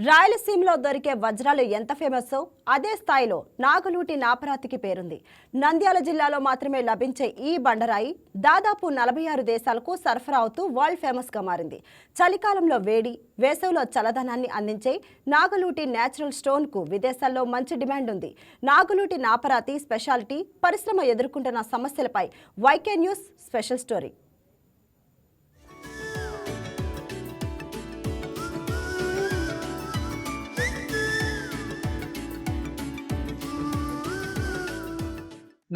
రాయలసీమలో దొరికే వజ్రాలు ఎంత ఫేమస్సో అదే స్థాయిలో నాగలూటి నాపరాతికి పేరుంది. నంద్యాల జిల్లాలో మాత్రమే లభించే ఈ బండరాయి దాదాపు 46 దేశాలకు సరఫరా అవుతూ వరల్డ్ ఫేమస్గా మారింది. చలికాలంలో వేడి, వేసవిలో చల్లదనాన్ని అందించే నాగలూటి న్యాచురల్ స్టోన్కు విదేశాల్లో మంచి డిమాండ్ ఉంది. నాగలూటి నాపరాతి స్పెషాలిటీ, పరిశ్రమ ఎదుర్కొంటున్న సమస్యలపై YK news special story.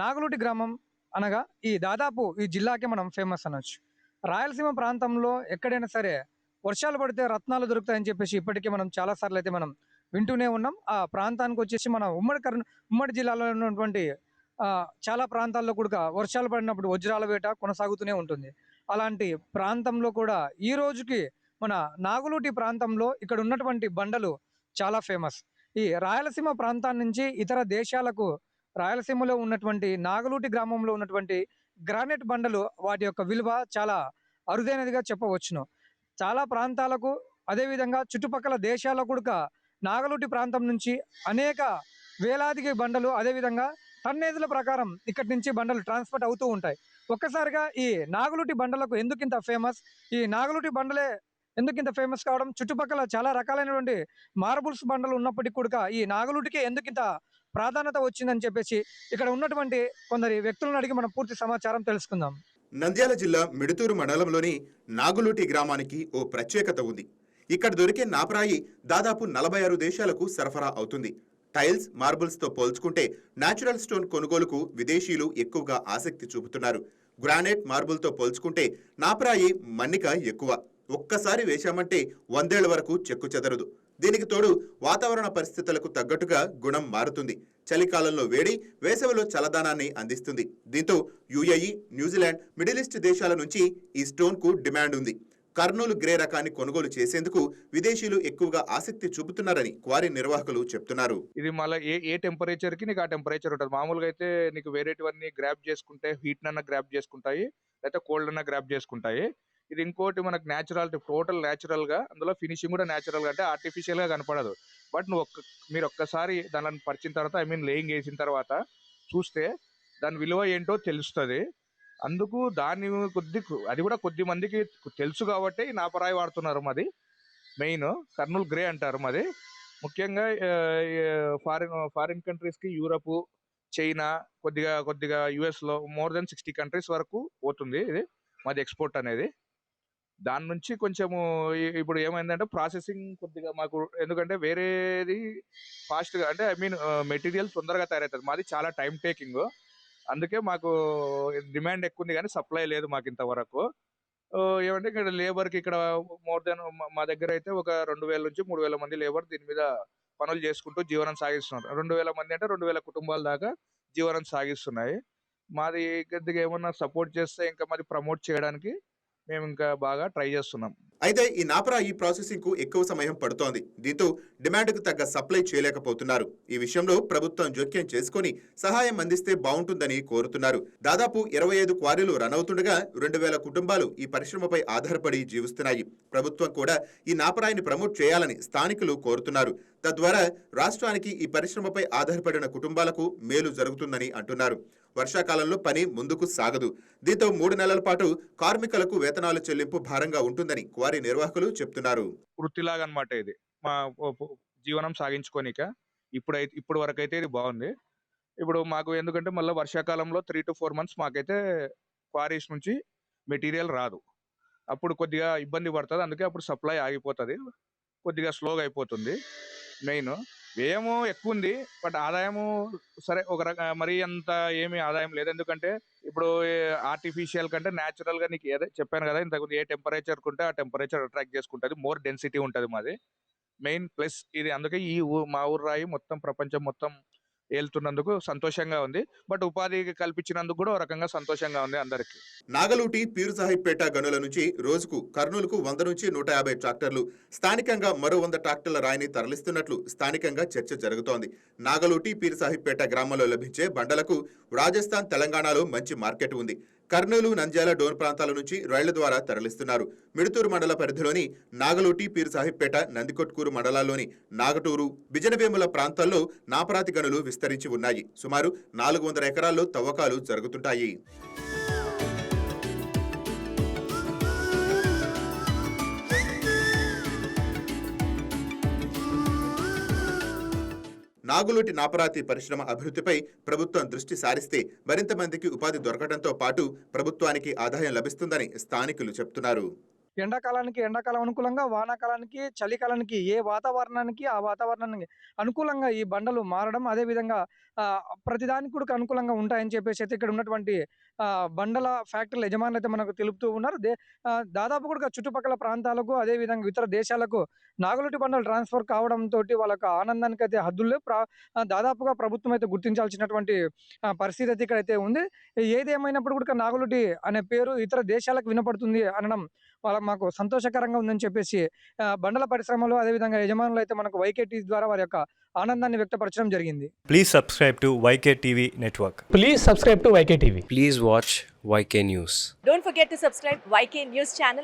Nagaluti గ్రామం అనగా దాదాపు ఈ జిల్లాకే మనం ఫేమస్ అనొచ్చు. రాయలసీమ ప్రాంతంలో ఎక్కడైనా సరే వర్షాలు పడితే రత్నాలు దొరుకుతాయని చెప్పేసి ఇప్పటికే మనం చాలా సార్లు అయితే మనం వింటూనే ఉన్నాం. ఆ ప్రాంతానికి వచ్చేసి మన ఉమ్మడి జిల్లాలో ఉన్నటువంటి చాలా ప్రాంతాల్లో కూడా వర్షాలు పడినప్పుడు వజ్రాల వేట కొనసాగుతూనే ఉంటుంది. అలాంటి ప్రాంతంలో కూడా ఈ రోజుకి మన నాగలూటి ప్రాంతంలో ఇక్కడ ఉన్నటువంటి బండలు చాలా ఫేమస్. ఈ రాయలసీమ ప్రాంతాన్ని నుంచి ఇతర దేశాలకు రాయలసీమలో ఉన్నటువంటి నాగలూటి గ్రామంలో ఉన్నటువంటి గ్రానైట్ బండలు వాటి యొక్క విలువ చాలా అరుదైనదిగా చెప్పవచ్చును. చాలా ప్రాంతాలకు, అదేవిధంగా చుట్టుపక్కల దేశాలకు కూడా నాగలూటి ప్రాంతం నుంచి అనేక వేలాదికి బండలు, అదేవిధంగా టన్నేజుల ప్రకారం ఇక్కడి నుంచి బండలు ట్రాన్స్పోర్ట్ అవుతూ ఉంటాయి. ఒక్కసారిగా ఈ నాగలూటి బండలకు ఎందుకింత ఫేమస్, ఈ నాగలూటి బండలే ఎందుకింత ఫేమస్ కావడం, చుట్టుపక్కల చాలా రకాలైనటువంటి మార్బుల్స్ బండలు ఉన్నప్పటికీ కూడా ఈ నాగలూటికే ఎందుకింత ప్రాధాన్యత వచ్చిందని చెప్పేసి ఇక్కడ ఉన్నటువంటి కొందరి వ్యక్తులను అడిగి మనం పూర్తి సమాచారం తెలుసుకుందాం. నంద్యాల జిల్లా మిడుతూరు మండలంలోని నాగులూటి గ్రామానికి ఓ ప్రత్యేకత ఉంది. ఇక్కడ దొరికే నాపరాయి దాదాపు 46 దేశాలకు సరఫరా అవుతుంది. టైల్స్, మార్బుల్స్తో పోల్చుకుంటే న్యాచురల్ స్టోన్ కొనుగోలుకు విదేశీయులు ఎక్కువగా ఆసక్తి చూపుతున్నారు. గ్రానైట్, మార్బుల్తో పోల్చుకుంటే నాపరాయి మన్నిక ఎక్కువ. ఒక్కసారి వేశామంటే 100 ఏళ్ల వరకు చెక్కు చెదరదు. దీనికి తోడు వాతావరణ పరిస్థితులకు తగ్గట్టుగా గుణం మారుతుంది. చలికాలంలో వేడి, వేసవిలో చల్లదనాన్ని అందిస్తుంది. దీంతో యుఏఈ, న్యూజిలాండ్, మిడిల్ ఈస్ట్ దేశాల నుంచి ఈ స్టోన్కు డిమాండ్ ఉంది. కర్నూలు గ్రే రకాన్ని కొనుగోలు చేసేందుకు విదేశీయులు ఎక్కువగా ఆసక్తి చూపుతున్నారని క్వారీ నిర్వాహకులు చెప్తున్నారు. ఇది మళ్ళీ ఏ టెంపరేచర్ కి నీకు ఆ టెంపరేచర్ ఉంటుంది. మామూలుగా అయితే నీకు వేరేటివన్నీ గ్రాప్ చేసుకుంటే హీట్ నన్నా గ్రాప్ చేసుకుంటాయి, లేకపోతే కోల్డ్ అన్నా గ్రాప్ చేసుకుంటాయి. ఇది ఇంకోటి మనకు న్యాచురాలిటీ, టోటల్ న్యాచురల్ గా, అందులో ఫినిషింగ్ కూడా న్యాచురల్ గా, అంటే ఆర్టిఫిషియల్ గా కనపడదు. బట్ మీరు ఒక్కసారి దానిని పరిచిన తర్వాత, లేయింగ్ వేసిన తర్వాత చూస్తే దాని విలువ ఏంటో తెలుస్తుంది. అందుకు దాన్ని అది కూడా కొద్ది మందికి తెలుసు కాబట్టి నాపరాయి వాడుతున్నారు. మాది మెయిన్ కర్నూలు గ్రే అంటారు. మాది ముఖ్యంగా ఫారిన్ కంట్రీస్కి, యూరప్, చైనా, కొద్దిగా యుఎస్లో మోర్ దెన్ 60 కంట్రీస్ వరకు పోతుంది ఇది మాది ఎక్స్పోర్ట్ అనేది. దాని నుంచి కొంచెము ఇప్పుడు ఏమైందంటే ప్రాసెసింగ్ కొద్దిగా మాకు, ఎందుకంటే వేరేది ఫాస్ట్గా, అంటే మెటీరియల్ తొందరగా తయారవుతుంది. మాది చాలా టైం టేకింగ్. అందుకే మాకు డిమాండ్ ఎక్కువ ఉంది కానీ సప్లై లేదు మాకు ఇంతవరకు. ఏమంటే ఇక్కడ లేబర్కి ఇక్కడ మోర్ దెన్ మా దగ్గర అయితే ఒక 2000 నుంచి 3000 మంది లేబర్ దీని మీద పనులు చేసుకుంటూ జీవనం సాగిస్తున్నారు. 2000 మంది అంటే 2000 కుటుంబాల దాకా జీవనం సాగిస్తున్నాయి. మాది కొద్దిగా ఏమన్నా సపోర్ట్ చేస్తే ఇంకా మాది ప్రమోట్ చేయడానికి మేము ఇంకా బాగా ట్రై చేస్తున్నాం. అయితే ఈ నాపరాయి ప్రాసెసింగ్ కు ఎక్కువ సమయం పడుతోంది. దీంతో డిమాండ్కు తగ్గ సప్లై చేయలేకపోతున్నారు. ఈ విషయంలో ప్రభుత్వం జోక్యం చేసుకుని సహాయం అందిస్తే బాగుంటుందని కోరుతున్నారు. దాదాపు 25 క్వారీలు రన్ అవుతుండగా 2000 కుటుంబాలు ఈ పరిశ్రమపై ఆధారపడి జీవిస్తున్నాయి. ప్రభుత్వం కూడా ఈ నాపరాయిని ప్రమోట్ చేయాలని స్థానికులు కోరుతున్నారు. తద్వారా రాష్ట్రానికి ఈ పరిశ్రమపై ఆధారపడిన కుటుంబాలకు మేలు జరుగుతుందని అంటున్నారు. వర్షాకాలంలో పని ముందుకు సాగదు. దీంతో 3 నెలల పాటు కార్మికులకు వేతనాలు చెల్లింపు భారంగా ఉంటుందని క్వారీ నిర్వాహకులు చెప్తున్నారు. వృత్తిలాగా అనమాట ఇది, మా జీవనం సాగించుకోనిక. ఇప్పుడు వరకు అయితే ఇది బాగుంది. ఇప్పుడు మాకు ఎందుకంటే మళ్ళీ వర్షాకాలంలో 3 to 4 months మాకైతే క్వారీస్ నుంచి మెటీరియల్ రాదు. అప్పుడు కొద్దిగా ఇబ్బంది పడుతుంది. అందుకే అప్పుడు సప్లై ఆగిపోతుంది, కొద్దిగా స్లోగా అయిపోతుంది. మెయిన్ వ్యయము ఎక్కువ ఉంది, బట్ ఆదాయము సరే మరీ అంత ఏమీ ఆదాయం లేదు. ఎందుకంటే ఇప్పుడు ఆర్టిఫిషియల్ కంటే న్యాచురల్ గా నీకు చెప్పాను కదా ఇంతకుముందు, ఏ టెంపరేచర్ ఉంటే ఆ టెంపరేచర్ అట్రాక్ట్ చేసుకుంటుంది, మోర్ డెన్సిటీ ఉంటుంది మాది మెయిన్ ప్లస్ ఇది. అందుకే మా ఊరు రాయి మొత్తం ప్రపంచం మొత్తం వెళ్తున్నందుకు సంతోషంగా ఉంది. బట్ ఉపాధి కల్పించినందుకు కూడా ఒక రకంగా సంతోషంగా ఉంది అందరికి. నాగలూటి, పీరు సాహిబ్పేట గనుల నుంచి రోజుకు కర్నూలుకు 100 నుంచి 150 ట్రాక్టర్లు, స్థానికంగా మరో 100 ట్రాక్టర్ల రాయిని తరలిస్తున్నట్లు స్థానికంగా చర్చ జరుగుతోంది. నాగలూటి, పీరు సాహిబ్పేట గ్రామంలో లభించే బండలకు రాజస్థాన్, తెలంగాణలో మంచి మార్కెట్ ఉంది. కర్నూలు, నంద్యాల, డోన్ ప్రాంతాల నుంచి రైళ్ల ద్వారా తరలిస్తున్నారు. మిడుతూరు మండల పరిధిలోని నాగలోటి, పీర్ సాహిబ్పేట, నందికొట్కూరు మండలాల్లోని నాగటూరు, బిజనవేముల ప్రాంతాల్లో నాపరాతి గనులు విస్తరించి ఉన్నాయి. సుమారు 400 ఎకరాల్లో తవ్వకాలు జరుగుతుంటాయి. నాగులోటి నాపరాతి పరిశ్రమ అభివృద్ధిపై ప్రభుత్వం దృష్టి సారిస్తే మరింత మందికి ఉపాధి దొరకడంతో పాటు ప్రభుత్వానికి ఆదాయం లభిస్తుందని స్థానికులు చెప్తున్నారు. ఎండాకాలం అనుకూలంగా, వానాకాలానికి, చలికాలానికి ఏ వాతావరణానికి ఆ వాతావరణానికి అనుకూలంగా ఈ బండలు మారడం, అదేవిధంగా ప్రతిదానికి కూడా అనుకూలంగా ఉంటాయని చెప్పేసి అయితే ఇక్కడ ఉన్నటువంటి బండల ఫ్యాక్టరీల యజమానులు అయితే మనకు తెలుపుతూ ఉన్నారు. దాదాపు కూడా చుట్టుపక్కల ప్రాంతాలకు, అదేవిధంగా ఇతర దేశాలకు నాగలోటి బండలు ట్రాన్స్ఫర్ కావడంతో వాళ్ళకి ఆనందానికి అయితే హద్దులు దాదాపుగా ప్రభుత్వం అయితే గుర్తించాల్సినటువంటి పరిస్థితి అయితే ఇక్కడైతే ఉంది. ఏదేమైనప్పుడు కూడా నాగలోటి అనే పేరు ఇతర దేశాలకు వినపడుతుంది అనడం మాకు సంతోషకరంగా ఉందని చెప్పేసి బండల పరిశ్రమలో, అదేవిధంగా యజమానులు అయితే మనకు YKT ద్వారా వారి యొక్క ఆనందాన్ని వ్యక్తపరచడం జరిగింది. Please subscribe to YKTV Network. Please subscribe to YKTV. Please watch YK News. Don't forget to subscribe YK News channel.